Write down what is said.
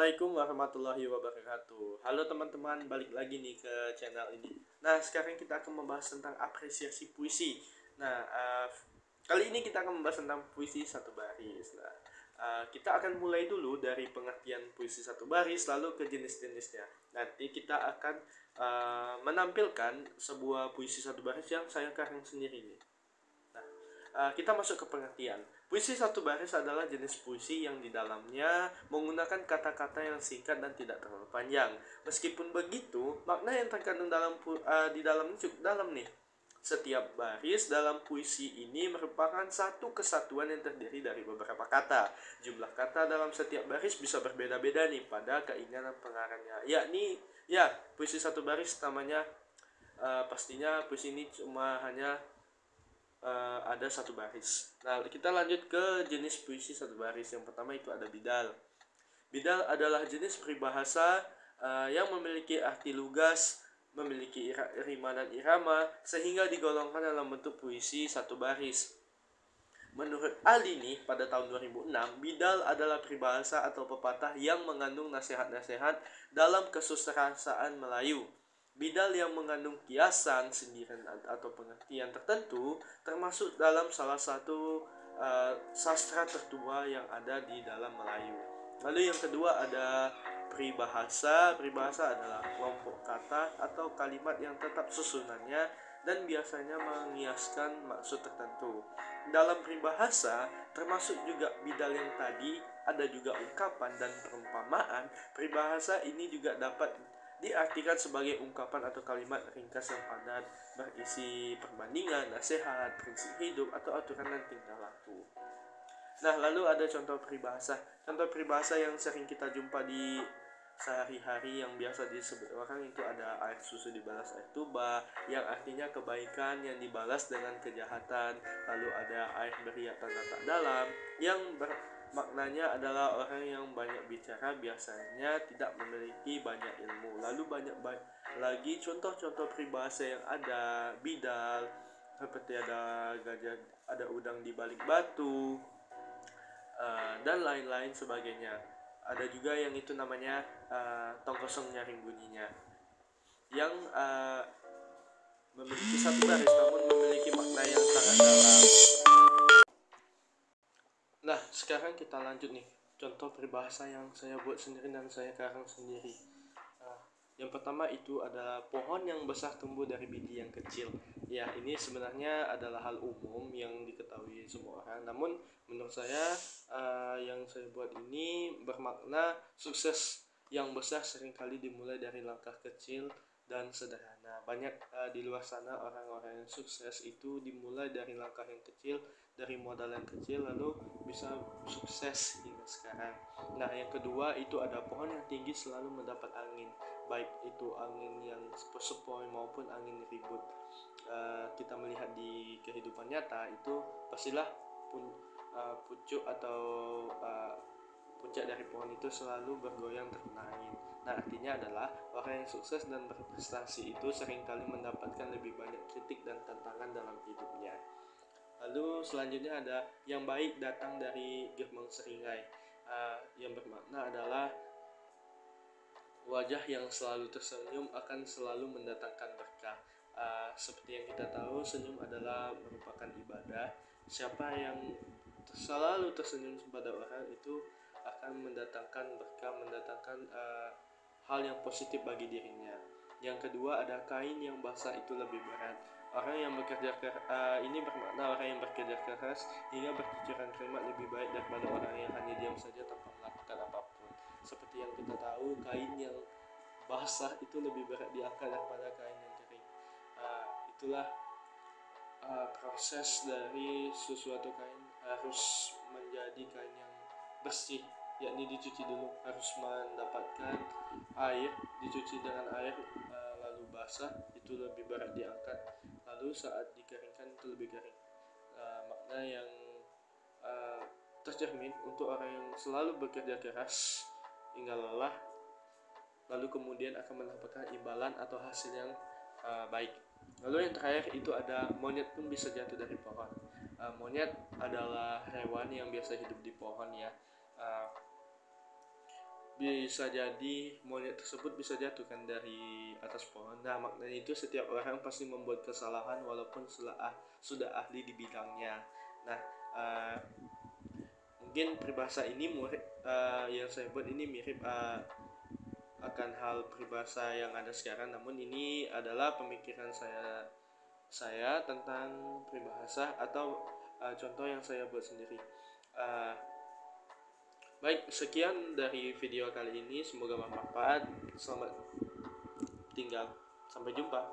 Assalamualaikum warahmatullahi wabarakatuh. Halo teman-teman, balik lagi nih ke channel ini. Nah, sekarang kita akan membahas tentang apresiasi puisi. Nah, kali ini kita akan membahas tentang puisi satu baris. Nah, kita akan mulai dulu dari pengertian puisi satu baris, lalu ke jenis-jenisnya. Nanti kita akan menampilkan sebuah puisi satu baris yang saya karang sendiri nih. Kita masuk ke pengertian. Puisi satu baris adalah jenis puisi yang di dalamnya menggunakan kata-kata yang singkat dan tidak terlalu panjang. Meskipun begitu, makna yang terkandung di dalamnya cukup dalam nih. Setiap baris dalam puisi ini merupakan satu kesatuan yang terdiri dari beberapa kata. Jumlah kata dalam setiap baris bisa berbeda-beda nih pada keinginan pengarangnya. Yakni, puisi satu baris namanya pastinya puisi ini cuma hanya ada satu baris. Nah, kita lanjut ke jenis puisi satu baris. Yang pertama itu ada bidal. Bidal adalah jenis peribahasa yang memiliki arti lugas, memiliki rima dan irama, sehingga digolongkan dalam bentuk puisi satu baris. Menurut Ali nih, pada tahun 2006, bidal adalah peribahasa atau pepatah yang mengandung nasihat-nasihat dalam kesusastraan Melayu. Bidal yang mengandung kiasan, sindiran atau pengertian tertentu termasuk dalam salah satu sastra tertua yang ada di dalam Melayu. Lalu yang kedua ada peribahasa. Peribahasa adalah kelompok kata atau kalimat yang tetap susunannya dan biasanya mengiaskan maksud tertentu. Dalam peribahasa termasuk juga bidal yang tadi, ada juga ungkapan dan perumpamaan. Peribahasa ini juga dapat diartikan sebagai ungkapan atau kalimat ringkas yang padat, berisi perbandingan, nasihat, prinsip hidup, atau aturan dan tingkah laku. Nah, lalu ada contoh peribahasa. Contoh peribahasa yang sering kita jumpa di sehari-hari yang biasa disebut orang itu ada air susu dibalas air tuba, yang artinya kebaikan yang dibalas dengan kejahatan. Lalu ada air beriak tanda tak dalam, yang maknanya adalah orang yang banyak bicara biasanya tidak memiliki banyak ilmu. Lalu banyak lagi contoh-contoh peribahasa yang ada bidal, seperti ada gajah, ada udang di balik batu, dan lain-lain sebagainya. Ada juga yang itu namanya tong kosong nyaring bunyinya, yang memiliki satu baris namun memiliki makna yang sangat dalam. Nah, sekarang kita lanjut nih, contoh peribahasa yang saya buat sendiri dan saya karang sendiri. Yang pertama itu adalah pohon yang besar tumbuh dari biji yang kecil. Ya, ini sebenarnya adalah hal umum yang diketahui semua orang. Namun menurut saya yang saya buat ini bermakna sukses yang besar seringkali dimulai dari langkah kecil dan sederhana. Banyak di luar sana orang-orang yang sukses itu dimulai dari langkah yang kecil, dari modal yang kecil, lalu bisa sukses hingga sekarang. Nah, yang kedua itu ada pohon yang tinggi selalu mendapat angin, baik itu angin yang sepoi maupun angin ribut. Kita melihat di kehidupan nyata itu pastilah pucuk atau puncak dari pohon itu selalu bergoyang terkena angin. Nah, artinya adalah orang yang sukses dan berprestasi itu seringkali mendapatkan lebih banyak kritik dan tantangan dalam hidupnya. Lalu selanjutnya ada yang baik datang dari gerbang seringai, yang bermakna adalah wajah yang selalu tersenyum akan selalu mendatangkan berkah. Seperti yang kita tahu, senyum adalah merupakan ibadah. Siapa yang selalu tersenyum kepada orang itu akan mendatangkan berkah, mendatangkan hal yang positif bagi dirinya. Yang kedua ada kain yang basah itu lebih berat. Orang yang bekerja ini bermakna orang yang bekerja keras hingga bercucuran keringat lebih baik daripada orang yang hanya diam saja tanpa melakukan apapun. Seperti yang kita tahu, kain yang basah itu lebih berat diangkat daripada kain yang kering. Itulah proses dari sesuatu kain harus menjadi kain yang bersih, yakni dicuci dulu, harus mendapatkan air, dicuci dengan air lalu basah, itu lebih berat diangkat, lalu saat dikeringkan itu lebih kering. Makna yang tercermin untuk orang yang selalu bekerja keras hingga lelah, lalu kemudian akan mendapatkan imbalan atau hasil yang baik. Lalu yang terakhir itu ada monyet pun bisa jatuh dari pohon. Monyet adalah hewan yang biasa hidup di pohon ya. bisa jadi monyet tersebut bisa jatuh kan dari atas pohon. Nah, maknanya itu setiap orang pasti membuat kesalahan walaupun sudah ahli di bidangnya. Nah, uh, mungkin peribahasa ini yang saya buat ini mirip akan hal peribahasa yang ada sekarang, namun ini adalah pemikiran saya tentang peribahasa atau contoh yang saya buat sendiri. Uh, Baik, sekian dari video kali ini. Semoga bermanfaat. Selamat tinggal. Sampai jumpa.